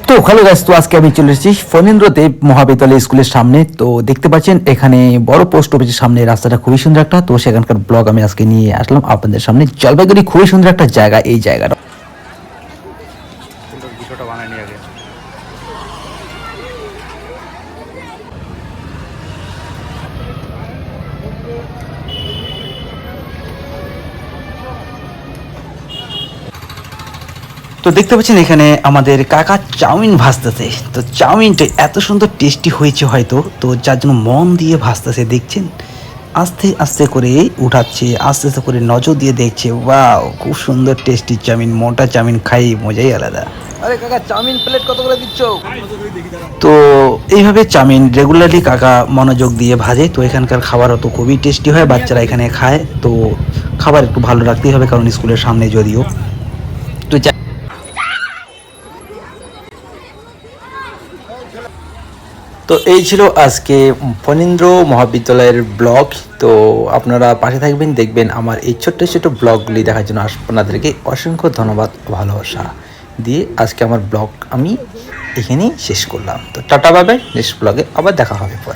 তো hello guys, তো আজকে আমি চলে এসেছি ফণীন্দ্রদেব মহাবিদ্যালয় স্কুলের সামনে। তো দেখতে পাচ্ছেন এখানে বড় পোস্ট অফিসের সামনে রাস্তাটা খুবই সুন্দর একটা। তো সেখানকার ব্লগ আমি আজকে নিয়ে আসলাম আপনাদের সামনে। জলপাইগুড়ি খুবই সুন্দর একটা জায়গা এই জায়গাটা। তো দেখতে পাচ্ছেন এখানে আমাদের কাকা চাউমিন ভাজতেছে। তো চাউমিনটা এত সুন্দর টেস্টি হয়েছে হয়তো, তো যার জন্য মন দিয়ে ভাজতেছে। দেখছেন আস্তে আস্তে করে উঠাচ্ছে, আস্তে আস্তে করে নজর দিয়ে দেখছে। ওয়াও, খুব সুন্দর টেস্টি চাউমিন। মোটা চাউমিন খাই মজাই আলাদা। আরে কাকা, চাউমিন প্লেট কত করে দিচ্ছ? তো এইভাবে চাউমিন রেগুলারলি কাকা মনোযোগ দিয়ে ভাজে। তো এখানকার খাবারও তো খুবই টেস্টি হয়, বাচ্চারা এখানে খায়। তো খাবার একটু ভালো রাখতেই হবে, কারণ স্কুলের সামনে যদিও। তো তো এই ছিল আজকে ফণীন্দ্র মহাবিদ্যালয়ের ব্লগ। তো আপনারা পাশে থাকবেন, দেখবেন আমার এই ছোট্ট ছোট্ট ব্লগগুলি দেখার জন্য আপনাদেরকে অসংখ্য ধন্যবাদ, ভালোবাসা দিয়ে আজকে আমার ব্লগ আমি এখানেই শেষ করলাম। তো টাটা, বাই বাই, নেক্সট ব্লগে আবার দেখা হবে পরে।